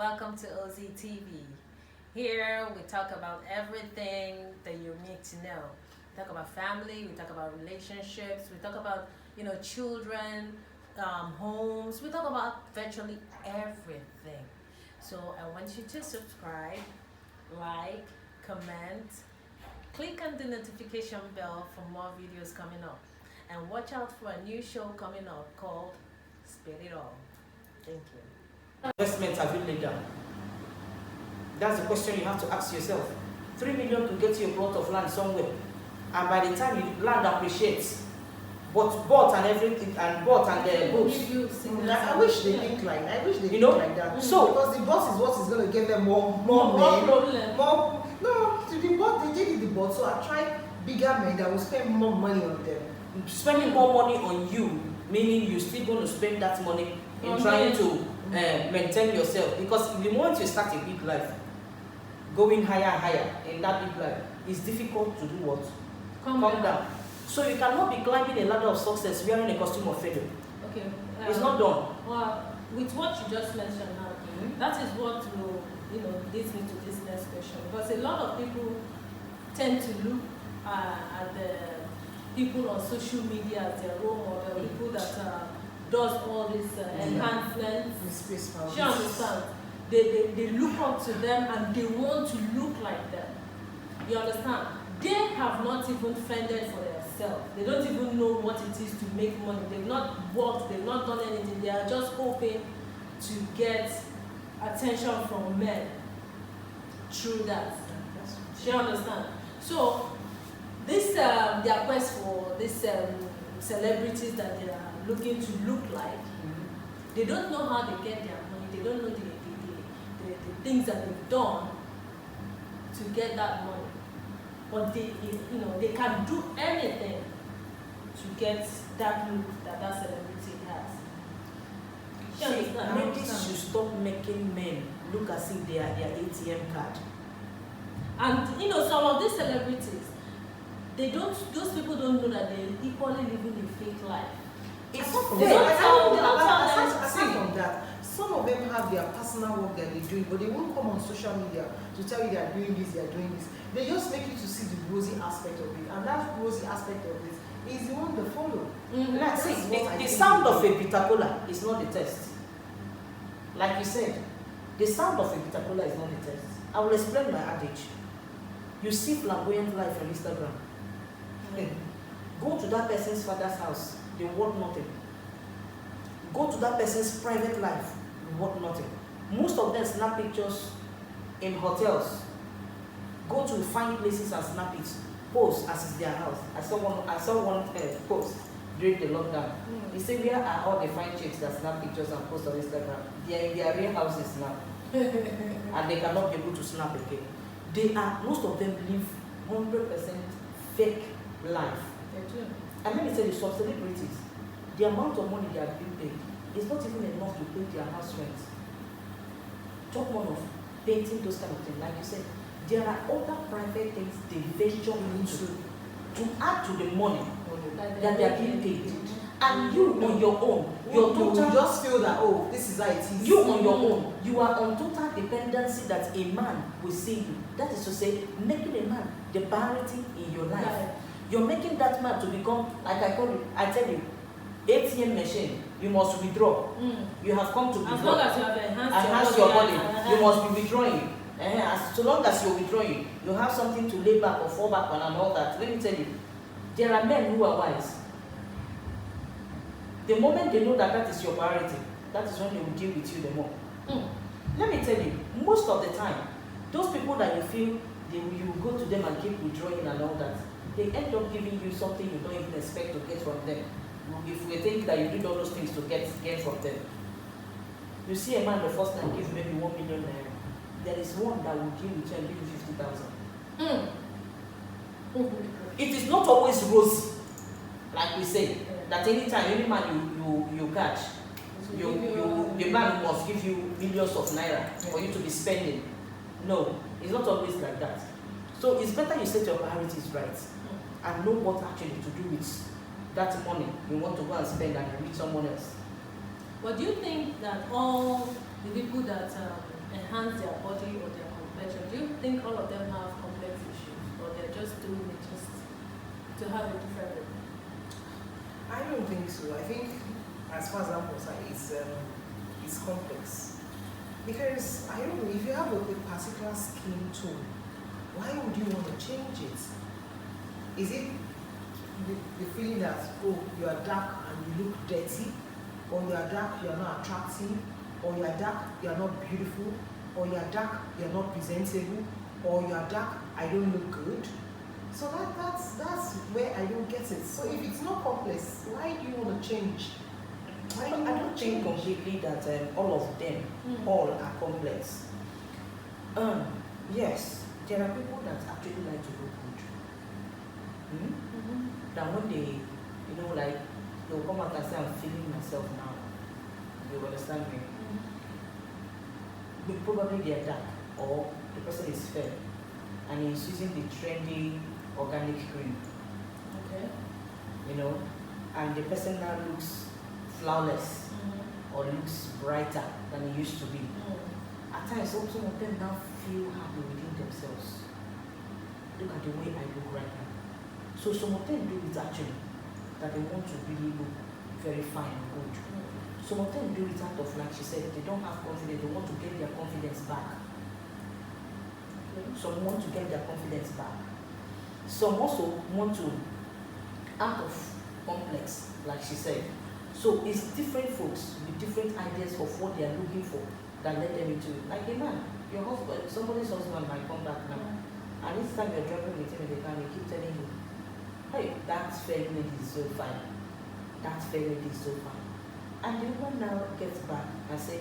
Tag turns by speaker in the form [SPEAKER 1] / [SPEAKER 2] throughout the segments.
[SPEAKER 1] welcome to OZTV. Here we talk about everything that you need to know. We talk about family, we talk about relationships, we talk about children, homes. We talk about virtually everything. So I want you to subscribe, like, comment, click on the notification bell for more videos coming up, and watch out for a new show coming up called Spit It All. Thank you.
[SPEAKER 2] Investments have you laid down? That's the question you have to ask yourself. 3 million to get you a plot of land somewhere, and by the time you land appreciates, but bought and everything and bought and the books.
[SPEAKER 3] I wish they think like that.
[SPEAKER 2] So
[SPEAKER 3] because the boss is what is going to give them more
[SPEAKER 1] problem.
[SPEAKER 3] No, to the boss they did the boss. So I tried bigger men that will spend more money on them.
[SPEAKER 2] Spending more money on you, meaning you're still going to spend that money in trying to maintain yourself, because the moment you start a big life, going higher and higher in that big life, it's difficult to do what? Come down. So you cannot be climbing a ladder of success wearing a costume of failure.
[SPEAKER 1] Okay.
[SPEAKER 2] It's not done.
[SPEAKER 1] Well, with what you just mentioned now, that is what will leads me to this next question, because a lot of people tend to look at the people on social media as their role model, people that does all this enhancements. You understand? They look up to them and they want to look like them. You understand? They have not even fended for themselves. They don't even know what it is to make money. They've not worked, they've not done anything. They are just hoping to get attention from men through that. You understand? So this their quest for these celebrities that they are looking to look like, they don't know how they get their money. They don't know the things that they've done to get that money. But they can do anything to get that look that celebrity has. You understand?
[SPEAKER 2] Ladies should stop making men look as if they are their ATM card.
[SPEAKER 1] And some of these celebrities, those people don't know that they're equally living a fake life.
[SPEAKER 3] Aside from that, some of them have their personal work that they're doing, but they won't come on social media to tell you they are doing this, they are doing this. They just make you to see the rosy aspect of it, and that rosy aspect of it is the one they follow.
[SPEAKER 2] The sound of a bitter cola is not the test. Like you said, the sound of a bitter cola is not the test. I will explain my adage. You see flamboyant life on Instagram. Go to that person's father's house, they want nothing. Go to that person's private life, they want nothing. Most of them snap pictures in hotels. Go to fine places and snap it. Post as is their house. I saw one post during the lockdown. He said, where are all the fine chicks that snap pictures and post on Instagram? They are in their real houses now. And they cannot be able to snap again. Most of them live 100% fake life. And let me tell you, some celebrities, the amount of money they are being paid is not even enough to pay their house rent. Talk more of painting, those kind of things. Like you said, there are other private things they venture into to add to the money that they are being paid. And you on your own,
[SPEAKER 3] you just feel that, oh, this is how it is.
[SPEAKER 2] You on your own, you are on total dependency that a man will see you. That is to say, making a man the priority in your life.
[SPEAKER 1] Right.
[SPEAKER 2] You're making that man to become, like I tell you, ATM machine, you must withdraw. You have come to withdraw.
[SPEAKER 1] As long as you have
[SPEAKER 2] enhanced your body, you must be withdrawing. So long as you're withdrawing, you have something to lay back or fall back on and all that. Let me tell you, there are men who are wise. The moment they know that is your priority, that is when they will deal with you the more. Let me tell you, most of the time, those people that you feel you go to them and keep withdrawing and all that, they end up giving you something you don't even expect to get from them. If we think that you did all those things to get from them. You see a man the first time give maybe 1 million naira. There is one that will deal with you and give you 50,000. It is not always rosy, like we say. That anytime any man you catch, the man must give you millions of naira for you to be spending. No, it's not always like that. So it's better you set your priorities right and know what actually to do with that money you want to go and spend and reach someone else.
[SPEAKER 1] But do you think that all the people that enhance their body or their complexion? Do you think all of them have complex issues, or they're just doing it just to have a different look?
[SPEAKER 3] I don't think so. I think, as far as I'm concerned, it's complex. Because I don't know, if you have a particular skin tone, why would you want to change it? Is it the feeling that, oh, you are dark and you look dirty, or you are dark, you are not attractive, or you are dark, you are not beautiful, or you are dark, you are not presentable, or you are dark, I don't look good? So that's where I don't get it. So if it's not complex, why do you want to change?
[SPEAKER 2] I don't think completely that all of them, all are complex. Yes, there are people that actually like to look good. That when they, like, they'll come out and say, I'm feeling myself now. You understand me? But probably they are dark, or the person is fair, and he's using the trendy organic cream.
[SPEAKER 1] Okay.
[SPEAKER 2] And the person now looks flawless or looks brighter than he used to be. At times, some of them now feel happy within themselves. Look at the way I look right now. So some of them do it actually, that they want to really look very fine and good. Some of them do it out of, like she said, they don't have confidence, they want to get their confidence back. Some want to get their confidence back. Some also want to, out of complex, like she said. So it's different folks with different ideas of what they are looking for that led them into it. Like a man, your husband, somebody's husband might come back now, and each time you're driving with him in the car, they keep telling you, hey, that fair lady is so fine. That fair lady is so fine. And the woman now gets back and say,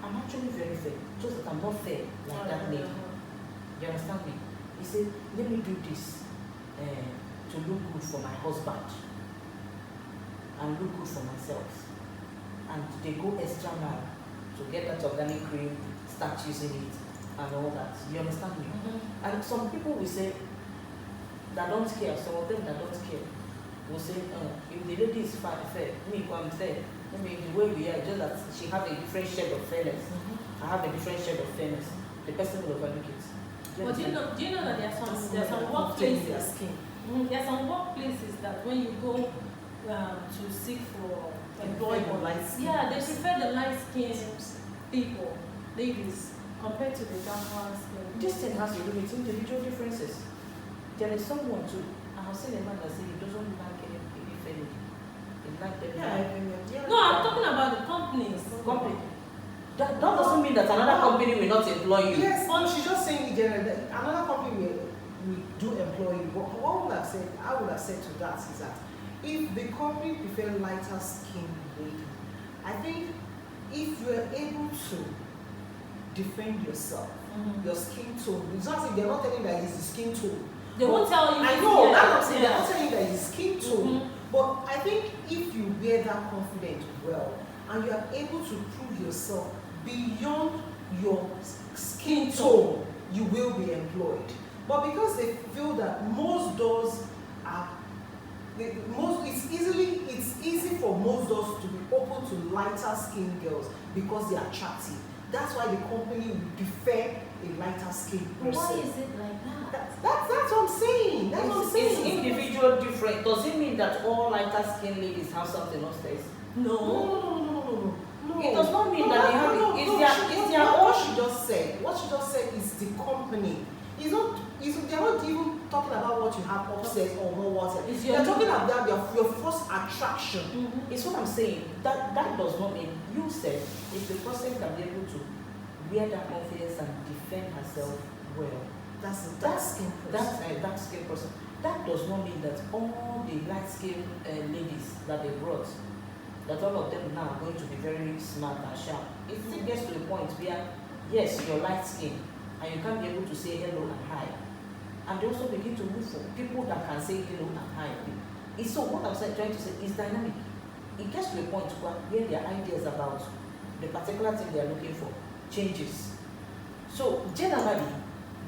[SPEAKER 2] I'm actually very fair, just that I'm not fair like that lady. You understand me? He said, let me do this to look good for my husband and look good for myself. And they go extra mile to get that organic cream, start using it and all that. You understand me? And some people will say that don't care, some of them that don't care will say, if the lady is fair, me I'm fair. I mean, the way we are, just that she has a different shade of fairness. I have a different shade of fairness. The person will overlook it.
[SPEAKER 1] But do you know that there are some workplaces? There are some workplaces that when you go to seek for employment, yeah, they prefer the light-skinned people, ladies, compared to the darker skin.
[SPEAKER 2] This thing has to do with individual differences. There is someone too. I have seen a man that said he doesn't like any fairly. He like them.
[SPEAKER 3] Yeah.
[SPEAKER 1] No, I'm talking about the companies.
[SPEAKER 2] Company. That doesn't mean that another company will not employ you.
[SPEAKER 3] Yes, but she's just saying in general that another company will do employ you. But what I would have said to that is that if the company prefer lighter skin lady, I think if you are able to defend yourself, your skin tone, it's not like they're not telling that it's the skin tone.
[SPEAKER 1] They won't tell you.
[SPEAKER 3] I know, that's what I'm saying. They're not telling you that it's skin tone. But I think if you wear that confidence well and you are able to prove yourself beyond your skin tone, you will be employed. But because they feel that most doors are, it's easy for most doors to be open to lighter skinned girls because they are attractive. That's why the company would prefer a lighter skinned person.
[SPEAKER 1] Why is it like that?
[SPEAKER 3] That's what I'm saying. That's what I'm saying.
[SPEAKER 2] It's individual different. Does it mean that all lighter skinned ladies have something upstairs?
[SPEAKER 3] No.
[SPEAKER 2] It does not mean that they have it. It's their own.
[SPEAKER 3] What she just said is the company. They're not even talking about what you have upstairs or no water. They're talking about your first attraction.
[SPEAKER 2] It's what I'm saying. That does not mean, you said, if the person can be able to wear that confidence and defend herself well,
[SPEAKER 3] that's a dark skin person.
[SPEAKER 2] That's a dark skin person. That does not mean that all the light skinned ladies that they brought, that all of them now are going to be very smart and sharp. It still gets to a point where, yes, you're light skinned and you can't be able to say hello and hi. And they also begin to look for people that can say hello and hi. So what I'm trying to say is dynamic. It gets to a point where their ideas about the particular thing they are looking for changes. So generally,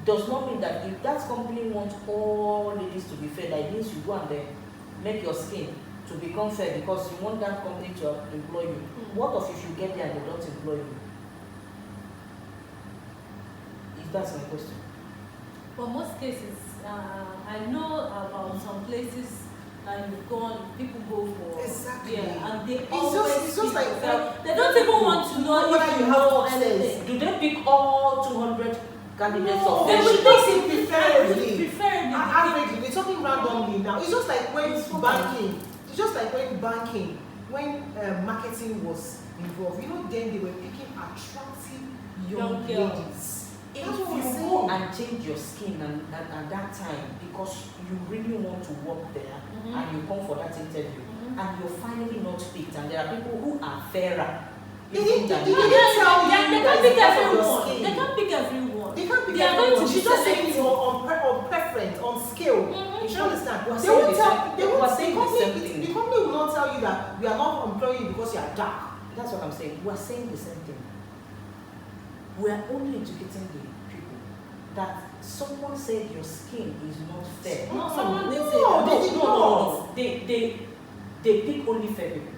[SPEAKER 2] does not mean that if that company wants all ladies to be fair, that means you go and then make your skin to become fair because you want that company to employ you. What if you get there and they don't employ you? that's my question.
[SPEAKER 1] For most cases, I know about some places that you've gone, people go for.
[SPEAKER 3] Exactly.
[SPEAKER 1] Yeah, and they
[SPEAKER 3] It's
[SPEAKER 1] always
[SPEAKER 3] just
[SPEAKER 1] pick
[SPEAKER 3] like
[SPEAKER 1] yourself. They don't even want to know
[SPEAKER 3] whether
[SPEAKER 1] if
[SPEAKER 3] you
[SPEAKER 1] you
[SPEAKER 3] have
[SPEAKER 1] know
[SPEAKER 3] upstairs.
[SPEAKER 1] anything.
[SPEAKER 2] Do they pick all 200 candidates
[SPEAKER 3] No,
[SPEAKER 2] of
[SPEAKER 3] they will
[SPEAKER 2] friendship?
[SPEAKER 3] pick it preferably.
[SPEAKER 1] Preferably.
[SPEAKER 3] Averagely, we're talking randomly now. It's just like when
[SPEAKER 2] It's fine.
[SPEAKER 3] banking. It's just like when banking, when marketing was involved. You know, then they were picking attractive young
[SPEAKER 1] Young girls.
[SPEAKER 3] ladies.
[SPEAKER 2] If
[SPEAKER 3] That's what I'm
[SPEAKER 2] you
[SPEAKER 3] saying.
[SPEAKER 2] go and change your skin and that time because you really want to work there
[SPEAKER 1] Mhm.
[SPEAKER 2] and you come for that interview
[SPEAKER 1] Mhm.
[SPEAKER 2] and you're finally not picked and there are people who are fairer.
[SPEAKER 3] They didn't
[SPEAKER 2] than
[SPEAKER 3] they
[SPEAKER 2] you.
[SPEAKER 3] didn't tell you
[SPEAKER 1] They
[SPEAKER 3] that
[SPEAKER 1] can't pick
[SPEAKER 3] it's because of your
[SPEAKER 1] everyone.
[SPEAKER 3] skin.
[SPEAKER 1] They can't pick everyone.
[SPEAKER 3] They can't pick
[SPEAKER 1] They are going
[SPEAKER 3] everyone.
[SPEAKER 1] to
[SPEAKER 3] She's
[SPEAKER 1] be
[SPEAKER 3] just saying
[SPEAKER 1] selective.
[SPEAKER 3] on preference, on skill.
[SPEAKER 1] Mhm.
[SPEAKER 3] You should understand.
[SPEAKER 2] We're
[SPEAKER 3] They
[SPEAKER 2] saying
[SPEAKER 3] won't
[SPEAKER 2] the
[SPEAKER 3] tell.
[SPEAKER 2] same-
[SPEAKER 3] They
[SPEAKER 2] we're
[SPEAKER 3] won't.
[SPEAKER 2] saying the same thing.
[SPEAKER 3] The company will not tell you that we are not employing you because you are dark.
[SPEAKER 2] That's what I'm saying. We're saying the same thing. We're only educating the people that someone said your skin is not fair.
[SPEAKER 1] No, someone did say
[SPEAKER 3] No,
[SPEAKER 1] that.
[SPEAKER 3] they did not.
[SPEAKER 2] They pick only fair people.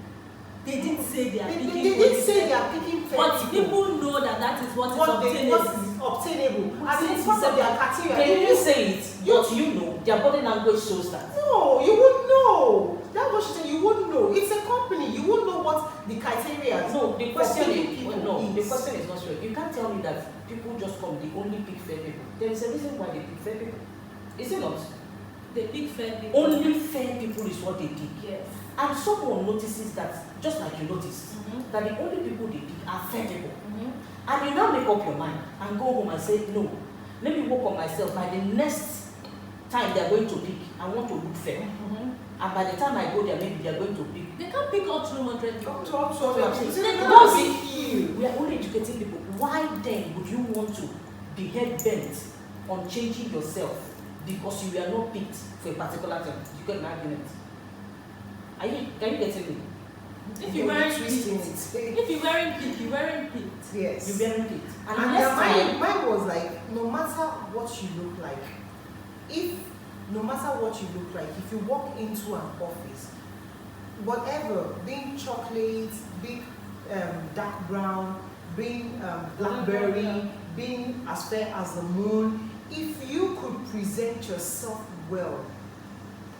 [SPEAKER 1] They didn't say they are
[SPEAKER 3] They
[SPEAKER 1] picking.
[SPEAKER 3] did say they are picking fair
[SPEAKER 1] But people know that is what is
[SPEAKER 3] what
[SPEAKER 1] obtainable.
[SPEAKER 3] is obtainable.
[SPEAKER 2] We're
[SPEAKER 3] As
[SPEAKER 2] saying
[SPEAKER 3] in part
[SPEAKER 2] the
[SPEAKER 3] of their
[SPEAKER 2] same
[SPEAKER 3] criteria.
[SPEAKER 2] They
[SPEAKER 3] You-
[SPEAKER 2] didn't say it, but you know, their body language shows that.
[SPEAKER 3] No, you wouldn't know. That's what she said. You wouldn't know. It's a company. You wouldn't know what the criteria is.
[SPEAKER 2] No, the
[SPEAKER 3] for
[SPEAKER 2] question
[SPEAKER 3] picking
[SPEAKER 2] is,
[SPEAKER 3] people
[SPEAKER 2] no, the
[SPEAKER 3] is.
[SPEAKER 2] question is not straight. You can't tell me that people just come, they only pick fair people. There is a reason why they pick fair people. Is it not?
[SPEAKER 1] They pick fair people.
[SPEAKER 2] Only fair people is what they pick.
[SPEAKER 1] Yes.
[SPEAKER 2] And someone notices that, just like you noticed,
[SPEAKER 1] Mhm.
[SPEAKER 2] that the only people they pick are fair people.
[SPEAKER 1] Mhm.
[SPEAKER 2] And you now make up your mind and go home and say, no, let me work on myself. By the next time they are going to pick, I want to look fair.
[SPEAKER 1] Mhm.
[SPEAKER 2] And by the time I go there, maybe they are going to pick.
[SPEAKER 1] They can't pick up 200
[SPEAKER 3] Up
[SPEAKER 1] people.
[SPEAKER 3] to up to other people.
[SPEAKER 2] They
[SPEAKER 3] They
[SPEAKER 2] don't
[SPEAKER 3] don't
[SPEAKER 2] see
[SPEAKER 3] see you.
[SPEAKER 2] We are only educating people. Why then would you want to be head bent on changing yourself because you were not picked for a particular thing? You get my argument. Can you get me?
[SPEAKER 1] If you weren't
[SPEAKER 3] twisting
[SPEAKER 1] picked,
[SPEAKER 3] it.
[SPEAKER 1] if you weren't picked, you weren't picked.
[SPEAKER 3] Yes.
[SPEAKER 2] You weren't picked. And
[SPEAKER 3] And
[SPEAKER 2] next time,
[SPEAKER 3] mine was like, no matter what you look like, no matter what you look like, if you walk into an office, whatever, being chocolate, being dark brown, being blackberry, being as fair as the moon, if you could present yourself well,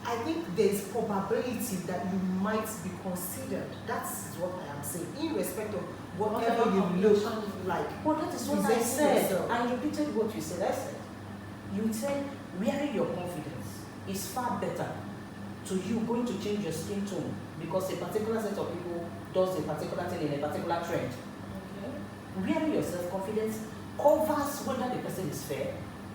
[SPEAKER 3] I think there's probability that you might be considered. That's what I am saying, irrespective of whatever you look like.
[SPEAKER 2] well, that is what I
[SPEAKER 3] Presenting
[SPEAKER 2] said.
[SPEAKER 3] yourself.
[SPEAKER 2] I repeated what you said. I said, you said, wearing your confidence is far better to you going to change your skin tone because a particular set of people does a particular thing in a particular trend.
[SPEAKER 1] Okay.
[SPEAKER 2] Wearing your self-confidence covers whether the person is fair,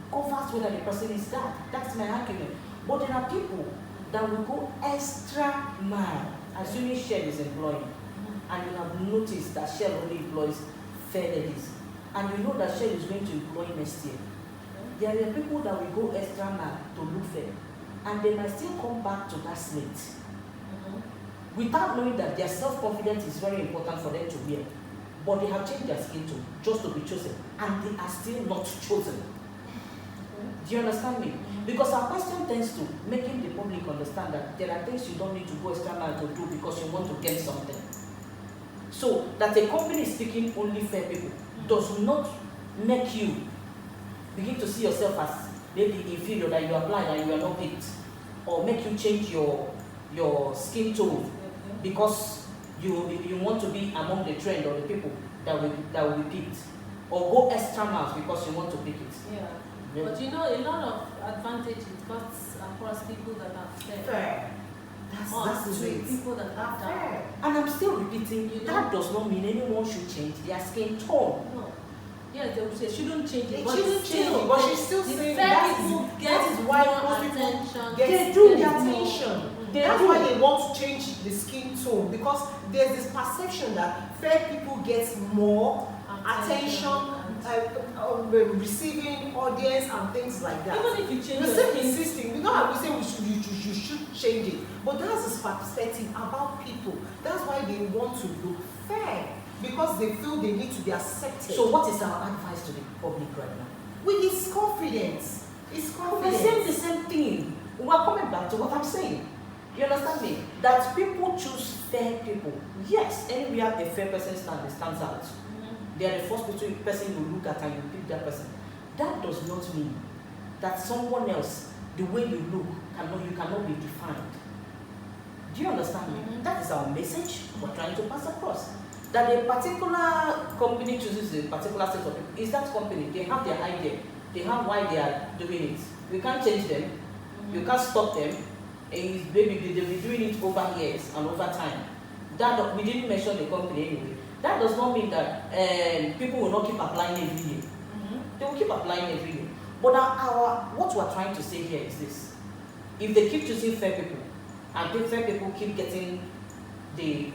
[SPEAKER 2] covers whether the person is dark. That's my argument. But there are people that will go extra mile, assuming Shell is employing, and you have noticed that Shell only employs fair ladies, and you know that Shell is going to employ next year. There are people that will go extra mile to look fair, and they might still come back to that slate without knowing that their self-confidence is very important for them to wear. But they have changed their skin tone just to be chosen, and they are still not chosen. Do you understand me? Because our question tends to making the public understand that there are things you don't need to go extra mile to do because you want to get something. So that a company is picking only fair people does not make you begin to see yourself as maybe inferior, that you applied and you are not picked, or make you change your skin tone because you want to be among the trend or the people that will be picked, or go extra miles because you want to pick it.
[SPEAKER 1] Yeah.
[SPEAKER 2] Yeah.
[SPEAKER 1] But you know, a lot of advantage it cuts across people that are fair.
[SPEAKER 3] Fair. That's
[SPEAKER 1] to
[SPEAKER 3] it.
[SPEAKER 1] people that are dark.
[SPEAKER 3] Fair.
[SPEAKER 2] And I'm still repeating,
[SPEAKER 1] You
[SPEAKER 2] that
[SPEAKER 1] know?
[SPEAKER 2] does not mean anyone should change their skin tone.
[SPEAKER 1] No. Yes, they will say shouldn't change it.
[SPEAKER 3] They
[SPEAKER 1] but
[SPEAKER 3] shouldn't change
[SPEAKER 1] still,
[SPEAKER 3] it, but she's still
[SPEAKER 1] the
[SPEAKER 3] saying
[SPEAKER 1] fair
[SPEAKER 3] that
[SPEAKER 1] people
[SPEAKER 3] is
[SPEAKER 1] get
[SPEAKER 3] why
[SPEAKER 1] more
[SPEAKER 3] most people
[SPEAKER 1] attention.
[SPEAKER 3] They
[SPEAKER 2] do
[SPEAKER 3] the
[SPEAKER 2] get
[SPEAKER 3] attention.
[SPEAKER 2] They
[SPEAKER 3] That's
[SPEAKER 2] do.
[SPEAKER 3] why they want to change the skin tone, because there's this perception that fair people get more attention, receiving audience and things like that.
[SPEAKER 1] Even if you change
[SPEAKER 3] We're
[SPEAKER 1] your
[SPEAKER 3] still
[SPEAKER 1] skin,
[SPEAKER 3] insisting. We're not saying you should change it, but that's his perspective about people. That's why they want to look fair, because they feel they need to be accepted.
[SPEAKER 2] So what is our advice to the public right now?
[SPEAKER 3] with his confidence, it's
[SPEAKER 2] We're
[SPEAKER 3] confidence.
[SPEAKER 2] saying the same thing. We're coming back to what I'm saying. You understand me? That people choose fair people. Yes, anywhere a fair person stands out. They are the first person you look at and you pick that person. that does not mean that someone else, the way you look, you cannot be defined. Do you understand me?
[SPEAKER 1] Mm-hmm.
[SPEAKER 2] That is our message we're trying to pass across. That a particular company chooses a particular set of people. Is that company? They have their idea. They have why they are doing it. We can't change them.
[SPEAKER 1] Mm-hmm.
[SPEAKER 2] You can't stop them. And maybe they'll be doing it over years and over time. That we didn't mention the company anyway. That does not mean that people will not keep applying every year.
[SPEAKER 1] Mm-hmm.
[SPEAKER 2] They will keep applying every year. But what we're trying to say here is this: if they keep choosing fair people, and the fair people keep getting the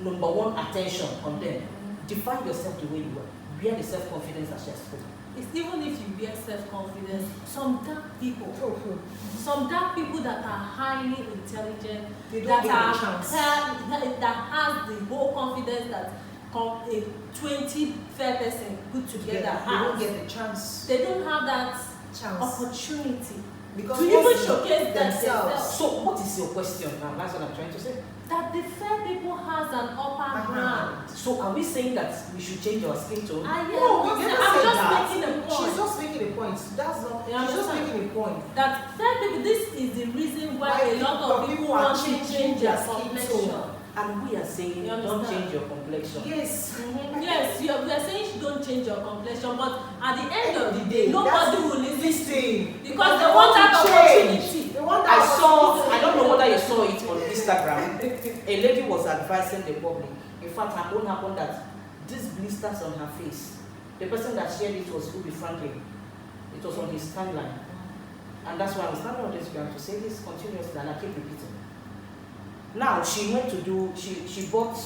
[SPEAKER 2] number one attention on them, define yourself the way you are. Wear the self-confidence that she has spoken.
[SPEAKER 1] It's even if you wear self-confidence, some dark people,
[SPEAKER 3] True.
[SPEAKER 1] some dark people that are highly intelligent,
[SPEAKER 3] They
[SPEAKER 1] that
[SPEAKER 3] don't get
[SPEAKER 1] are
[SPEAKER 3] a chance.
[SPEAKER 1] that has the whole confidence that a 20 fair person put together
[SPEAKER 3] They don't
[SPEAKER 1] has.
[SPEAKER 3] get the chance.
[SPEAKER 1] They don't have that
[SPEAKER 3] Chance.
[SPEAKER 1] opportunity
[SPEAKER 3] Because
[SPEAKER 1] to even
[SPEAKER 3] once
[SPEAKER 1] showcase themselves.
[SPEAKER 2] So what is your question now? That's what I'm trying to say.
[SPEAKER 1] That the fair people has an upper ground.
[SPEAKER 2] So are we saying that we should change our skin tone?
[SPEAKER 3] No, we never
[SPEAKER 1] I'm
[SPEAKER 3] said
[SPEAKER 1] just
[SPEAKER 3] that.
[SPEAKER 1] making a point.
[SPEAKER 3] She's just making a point. That's not.
[SPEAKER 1] You
[SPEAKER 3] She's just
[SPEAKER 1] understand?
[SPEAKER 3] making a point.
[SPEAKER 1] That fair people, this is the reason why a lot of people
[SPEAKER 3] are
[SPEAKER 1] want to change their
[SPEAKER 3] skin
[SPEAKER 1] complexion.
[SPEAKER 3] tone.
[SPEAKER 2] And we are saying
[SPEAKER 1] You
[SPEAKER 2] don't
[SPEAKER 1] understand?
[SPEAKER 2] change your complexion.
[SPEAKER 3] Yes.
[SPEAKER 1] Mhm. Yes, we are saying don't change your complexion, but at the end of the day,
[SPEAKER 3] That's
[SPEAKER 1] nobody will listen to you
[SPEAKER 3] Listen.
[SPEAKER 1] because they want that opportunity.
[SPEAKER 3] They want
[SPEAKER 2] I
[SPEAKER 3] that
[SPEAKER 2] saw, I
[SPEAKER 3] opportunity.
[SPEAKER 2] don't know whether you saw it on Instagram. A lady was advising the public. In fact, her own happened that these blisters on her face, the person that shared it was Ubi Franklin. It was on his timeline. And that's why I'm standing on this ground to say this continuously, and I keep repeating. Now, she went to do, she bought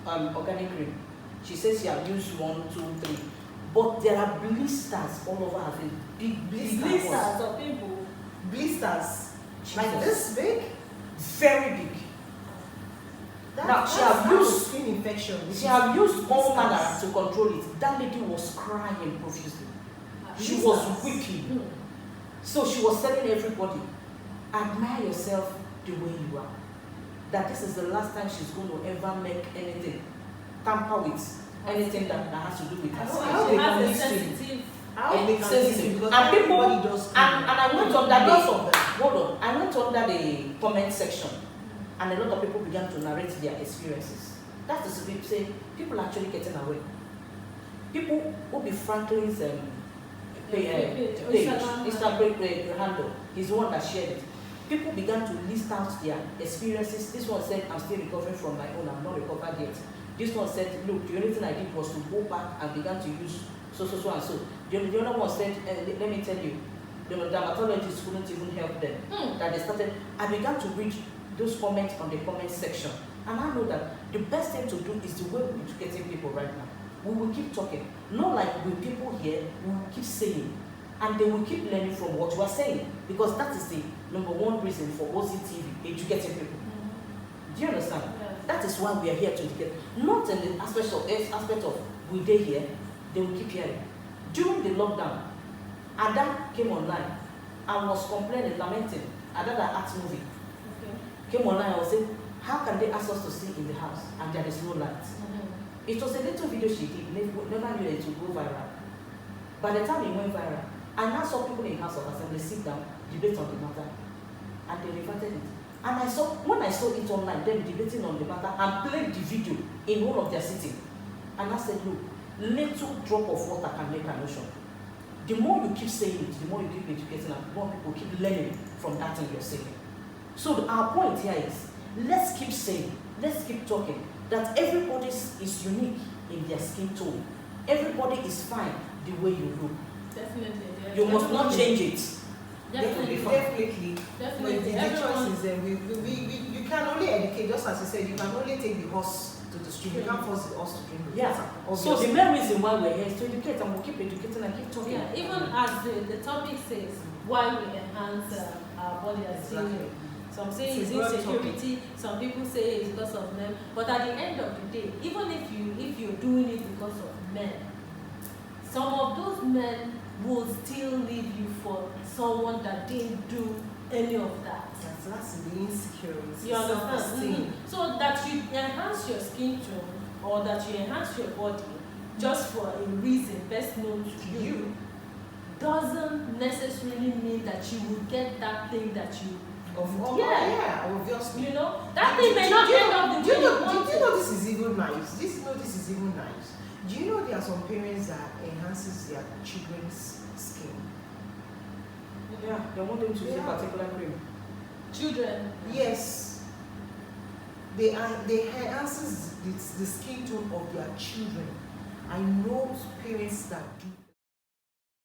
[SPEAKER 2] organic cream. She says she had used 1, 2, 3. But there are blisters all over her face. Big blisters.
[SPEAKER 1] Blisters of people.
[SPEAKER 3] Blisters.
[SPEAKER 2] Jesus.
[SPEAKER 3] Like this big.
[SPEAKER 2] Very big. Now, she have used
[SPEAKER 3] skin infection.
[SPEAKER 2] She have used all
[SPEAKER 3] Blisters.
[SPEAKER 2] manner to control it. That lady was crying profusely. She was weeping. So she was telling everybody, admire yourself the way you are. That this is the last time she's going to ever make anything, tamper with anything that has to do with her
[SPEAKER 3] I
[SPEAKER 2] skin.
[SPEAKER 3] don't
[SPEAKER 1] She
[SPEAKER 3] know.
[SPEAKER 1] has a
[SPEAKER 3] They can
[SPEAKER 1] sensitive.
[SPEAKER 3] How they can
[SPEAKER 2] Sensitive.
[SPEAKER 3] listen because
[SPEAKER 2] And people-
[SPEAKER 3] everybody does.
[SPEAKER 2] And I went under
[SPEAKER 3] Lots
[SPEAKER 2] the
[SPEAKER 3] of them.
[SPEAKER 2] hold on. I went under the comment section, and a lot of people began to narrate their experiences. That is to say, people are actually getting away. People who be Franklin's page, Instagram handle, he's the one that shared it. People began to list out their experiences. This one said, I'm still recovering from my own, I'm not recovered yet. This one said, look, the only thing I did was to go back and began to use so and so. The other one said, let me tell you, the dermatologists couldn't even help them. That they started, I began to read those comments on the comment section. And I know that the best thing to do is the way we're educating people right now. We will keep talking. Not like with people here, we will keep saying. And they will keep learning from what you are saying. Because that is the number one reason for OCTV, educating people. Do you understand?
[SPEAKER 1] Yes.
[SPEAKER 2] That is why we are here to educate. Not in the aspect of we they here, they will keep hearing. During the lockdown, Ada came online and was complaining, lamenting. Ada, that art movie, came online and was saying, how can they ask us to sing in the house and there is no light? It was a little video she did, never knew it would go viral. By the time it went viral, I now saw people in House of Assembly sit down, debate on the matter, and they reverted it. And when I saw it online, them debating on the matter and played the video in one of their sitting. And I said, look, little drop of water can make an ocean. The more you keep saying it, the more you keep educating, and the more people keep learning from that thing you're saying. So our point here is, let's keep saying, let's keep talking, that everybody is unique in their skin tone. Everybody is fine the way you look.
[SPEAKER 1] Definitely. Yes.
[SPEAKER 2] You must not change it.
[SPEAKER 1] Definitely.
[SPEAKER 3] Definitely.
[SPEAKER 1] Definitely.
[SPEAKER 3] But the
[SPEAKER 1] Everyone-
[SPEAKER 3] choice is that you can only educate, just as you said, you can only take the horse to the stream. You can't force the horse to drink the
[SPEAKER 2] Yeah.
[SPEAKER 3] water.
[SPEAKER 2] So the main reason why we're here is to educate, and we'll keep educating and keep talking.
[SPEAKER 1] Yeah, even as the topic says, why we enhance our body as
[SPEAKER 3] Exactly.
[SPEAKER 1] female. Some say
[SPEAKER 3] It's
[SPEAKER 1] it's
[SPEAKER 3] a broad
[SPEAKER 1] insecurity, some people say it's because of men. But at the end of the day, even if you're doing it because of men, some of those men will still leave you for someone that didn't do any of that.
[SPEAKER 3] That's the insecurity.
[SPEAKER 1] You understand?
[SPEAKER 3] Self-esteem.
[SPEAKER 1] So that you enhance your skin tone or that you enhance your body just for a reason best known to you doesn't necessarily mean that you will get that thing that you
[SPEAKER 3] Yeah, obviously.
[SPEAKER 1] you know, that thing may not end up the way you want
[SPEAKER 3] Do you
[SPEAKER 1] it.
[SPEAKER 3] know this is even nice? This is even nice. Do you know there are some parents that enhances their children's skin?
[SPEAKER 2] Yeah, they want them to use a
[SPEAKER 3] Yeah.
[SPEAKER 2] particular cream.
[SPEAKER 1] Children.
[SPEAKER 3] Yes. They enhances the skin tone of their children. I know parents that do